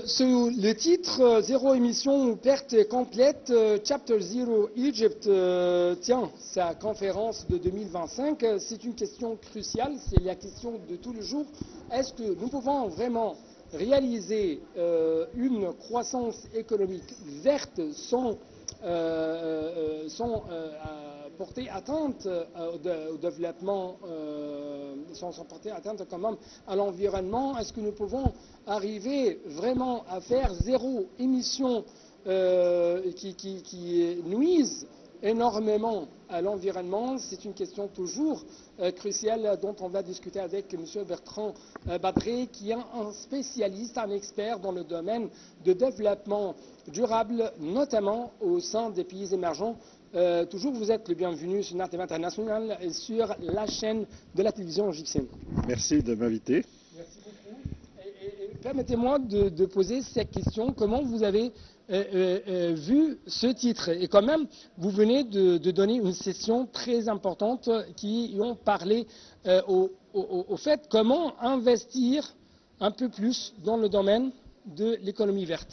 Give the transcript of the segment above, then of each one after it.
Sous le titre Zéro émission ou perte complète, Chapter Zero Egypt tient sa conférence de 2025. C'est une question cruciale, c'est la question de tout le jour. Est-ce que nous pouvons vraiment réaliser une croissance économique verte sans porter atteinte au développement, sans porter atteinte quand même à l'environnement? Est-ce que nous pouvons arriver vraiment à faire zéro émission qui nuisent énormément à l'environnement? C'est une question toujours cruciale dont on va discuter avec M. Bertrand Badré, qui est un spécialiste, un expert dans le domaine de développement durable, notamment au sein des pays émergents. Toujours, vous êtes le bienvenu sur NARTV International et sur la chaîne de la télévision égyptienne. Merci de m'inviter. Merci beaucoup. Permettez-moi de poser cette question. Comment vous avez vu ce titre? Et quand même, vous venez de donner une session très importante qui ont parlé au fait comment investir un peu plus dans le domaine de l'économie verte.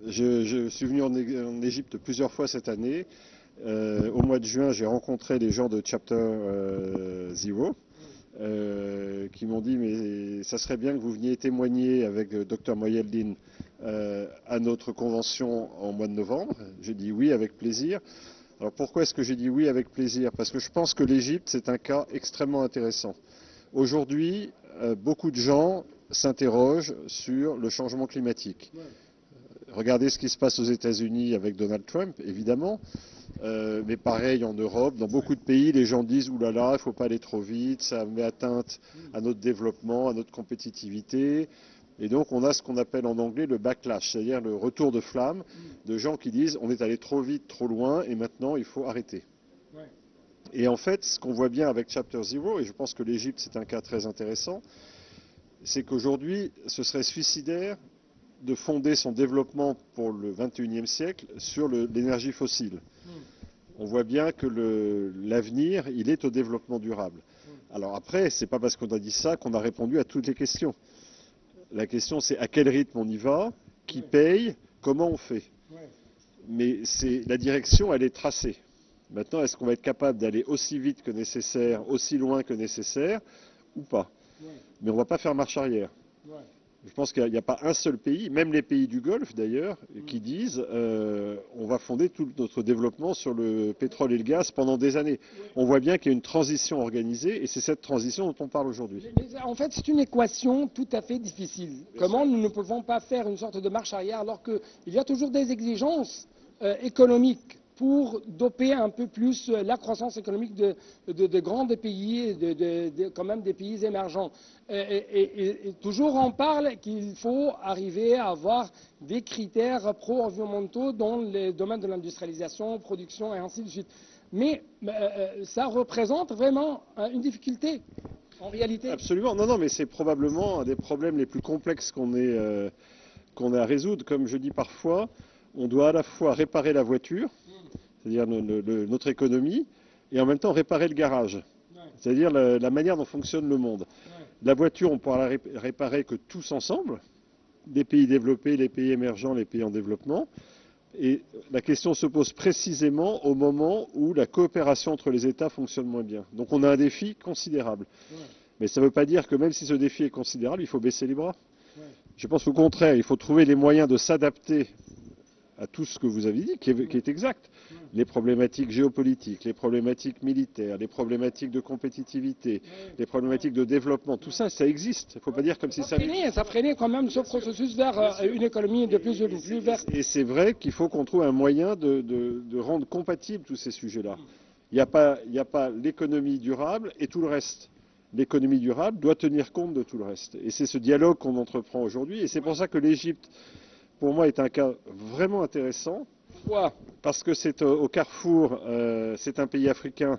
Je suis venu en Égypte plusieurs fois cette année. Au mois de juin, j'ai rencontré les gens de Chapter Zero qui m'ont dit mais ça serait bien que vous veniez témoigner avec Dr Moyeldin à notre convention en mois de novembre. J'ai dit oui avec plaisir. Alors pourquoi est-ce que j'ai dit oui avec plaisir? Parce que je pense que l'Égypte, c'est un cas extrêmement intéressant. Aujourd'hui, beaucoup de gens s'interrogent sur le changement climatique. Regardez ce qui se passe aux États-Unis avec Donald Trump, évidemment, mais pareil en Europe, dans beaucoup de pays, les gens disent « Ouh là là, il ne faut pas aller trop vite, ça met atteinte à notre développement, à notre compétitivité ». Et donc on a ce qu'on appelle en anglais le backlash, c'est-à-dire le retour de flamme de gens qui disent « On est allé trop vite, trop loin, et maintenant il faut arrêter ». Et en fait, ce qu'on voit bien avec Chapter Zero, et je pense que l'Égypte c'est un cas très intéressant, c'est qu'aujourd'hui, ce serait suicidaire de fonder son développement pour le XXIe siècle sur l'énergie fossile. On voit bien que l'avenir, il est au développement durable. Alors après, c'est pas parce qu'on a dit ça qu'on a répondu à toutes les questions. La question, c'est à quel rythme on y va, qui paye, comment on fait. Mais la direction, elle est tracée. Maintenant, est-ce qu'on va être capable d'aller aussi vite que nécessaire, aussi loin que nécessaire, ou pas? Mais on ne va pas faire marche arrière. Je pense qu'il n'y a pas un seul pays, même les pays du Golfe d'ailleurs, qui disent on va fonder tout notre développement sur le pétrole et le gaz pendant des années. On voit bien qu'il y a une transition organisée et c'est cette transition dont on parle aujourd'hui. En fait, c'est une équation tout à fait difficile. Comment nous ne pouvons pas faire une sorte de marche arrière alors qu'il y a toujours des exigences économiques pour doper un peu plus la croissance économique de grands pays, quand même des pays émergents. Et toujours on parle qu'il faut arriver à avoir des critères pro-environnementaux dans les domaines de l'industrialisation, production et ainsi de suite. Mais ça représente vraiment une difficulté en réalité. Absolument, non, mais c'est probablement un des problèmes les plus complexes qu'on ait à résoudre. Comme je dis parfois, on doit à la fois réparer la voiture, c'est-à-dire notre économie, et en même temps réparer le garage, c'est-à-dire la manière dont fonctionne le monde. La voiture, on pourra la réparer que tous ensemble, les pays développés, les pays émergents, les pays en développement, et la question se pose précisément au moment où la coopération entre les États fonctionne moins bien. Donc on a un défi considérable. Mais ça ne veut pas dire que même si ce défi est considérable, il faut baisser les bras. Je pense qu'au contraire, il faut trouver les moyens de s'adapter à tout ce que vous avez dit, qui est exact. Les problématiques géopolitiques, les problématiques militaires, les problématiques de compétitivité, les problématiques de développement, tout ça, ça existe. Il ne faut pas dire comme si ça... Ça freinait quand même ce processus vers une économie de plus en plus verte. Et c'est vrai qu'il faut qu'on trouve un moyen de rendre compatibles tous ces sujets-là. Il n'y a pas l'économie durable et tout le reste. L'économie durable doit tenir compte de tout le reste. Et c'est ce dialogue qu'on entreprend aujourd'hui. Et c'est pour ça que l'Égypte, pour moi, est un cas vraiment intéressant. Pourquoi ? Parce que c'est au carrefour, c'est un pays africain,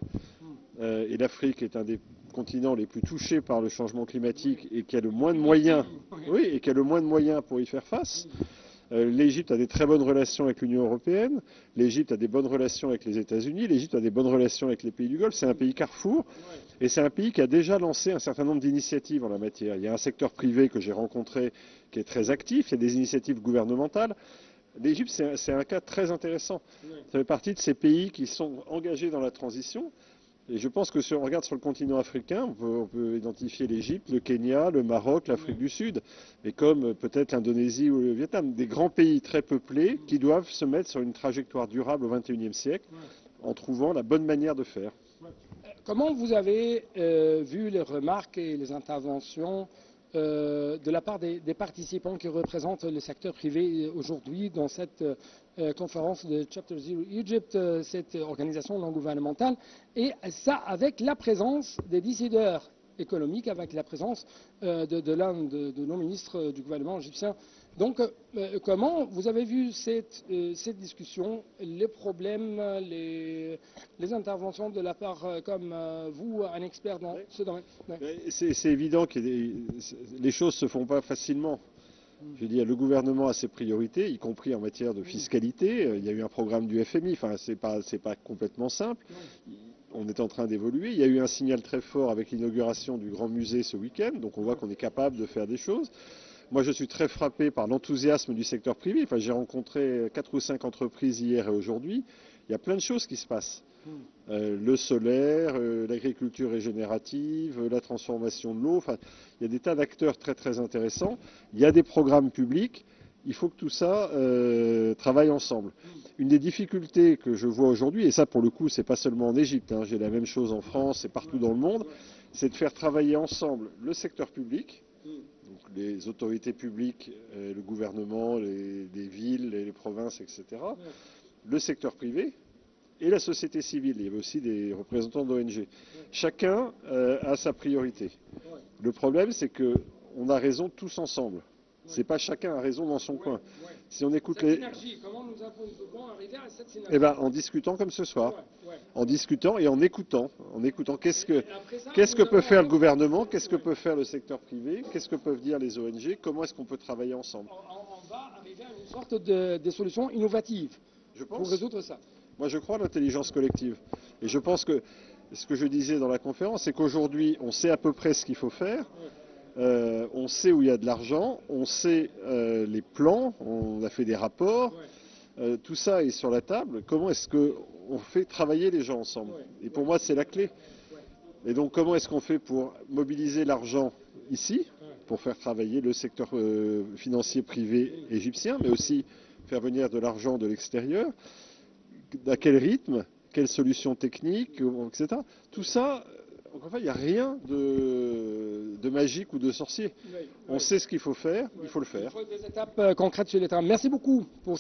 et l'Afrique est un des continents les plus touchés par le changement climatique et qui a le moins de moyens, et qui a le moins de moyens pour y faire face. L'Égypte a des très bonnes relations avec l'Union européenne, l'Égypte a des bonnes relations avec les États-Unis, l'Égypte a des bonnes relations avec les pays du Golfe. C'est un pays carrefour et c'est un pays qui a déjà lancé un certain nombre d'initiatives en la matière. Il y a un secteur privé que j'ai rencontré qui est très actif, il y a des initiatives gouvernementales. L'Égypte, c'est un cas très intéressant. Ça fait partie de ces pays qui sont engagés dans la transition. Et je pense que si on regarde sur le continent africain, on peut identifier l'Égypte, le Kenya, le Maroc, l'Afrique du Sud, mais comme peut-être l'Indonésie ou le Vietnam, des grands pays très peuplés qui doivent se mettre sur une trajectoire durable au XXIe siècle en trouvant la bonne manière de faire. Comment vous avez vu les remarques et les interventions de la part des participants qui représentent le secteur privé aujourd'hui dans cette conférence de Chapter Zero Egypt, cette organisation non gouvernementale, et ça avec la présence des décideurs économiques, avec la présence de l'un de nos ministres du gouvernement égyptien. Donc, comment vous avez vu cette discussion, les problèmes, les interventions de la part, comme vous, un expert dans ce domaine? C'est évident que les choses ne se font pas facilement. Je veux dire, le gouvernement a ses priorités, y compris en matière de fiscalité. Il y a eu un programme du FMI, enfin, c'est pas complètement simple. On est en train d'évoluer. Il y a eu un signal très fort avec l'inauguration du Grand Musée ce week-end, donc on voit qu'on est capable de faire des choses. Moi, je suis très frappé par l'enthousiasme du secteur privé. Enfin, j'ai rencontré 4 ou 5 entreprises hier et aujourd'hui. Il y a plein de choses qui se passent. Le solaire, l'agriculture régénérative, la transformation de l'eau. Enfin, il y a des tas d'acteurs très très intéressants. Il y a des programmes publics. Il faut que tout ça travaille ensemble. Une des difficultés que je vois aujourd'hui, et ça pour le coup, c'est pas seulement en Égypte, hein, j'ai la même chose en France et partout dans le monde, c'est de faire travailler ensemble le secteur public, donc les autorités publiques, le gouvernement, les villes, les provinces, etc., le secteur privé et la société civile. Il y avait aussi des représentants d'ONG. Chacun a sa priorité. Le problème, c'est qu'on a raison tous ensemble. C'est pas chacun a raison dans son coin. Si on écoute cette synergie, comment nous devons arriver à cette synergie? Eh ben, en discutant comme ce soir, en discutant et en écoutant qu'est-ce que peut faire le gouvernement, qu'est-ce que peut faire le secteur privé, qu'est-ce que peuvent dire les ONG, comment est-ce qu'on peut travailler ensemble. On va arriver à une sorte de solution innovative pour résoudre ça. Moi, je crois à l'intelligence collective. Et je pense que ce que je disais dans la conférence, c'est qu'aujourd'hui, on sait à peu près ce qu'il faut faire. On sait où il y a de l'argent, on sait les plans, on a fait des rapports, tout ça est sur la table. Comment est-ce qu'on fait travailler les gens ensemble? Et pour moi, c'est la clé. Et donc, comment est-ce qu'on fait pour mobiliser l'argent ici, pour faire travailler le secteur financier privé égyptien, mais aussi faire venir de l'argent de l'extérieur? À quel rythme? Quelles solutions techniques, etc. Tout ça, enfin, il n'y a rien de magique ou de sorcier. On sait ce qu'il faut faire, il faut le faire. Il faut des étapes concrètes sur le terrain. Merci beaucoup pour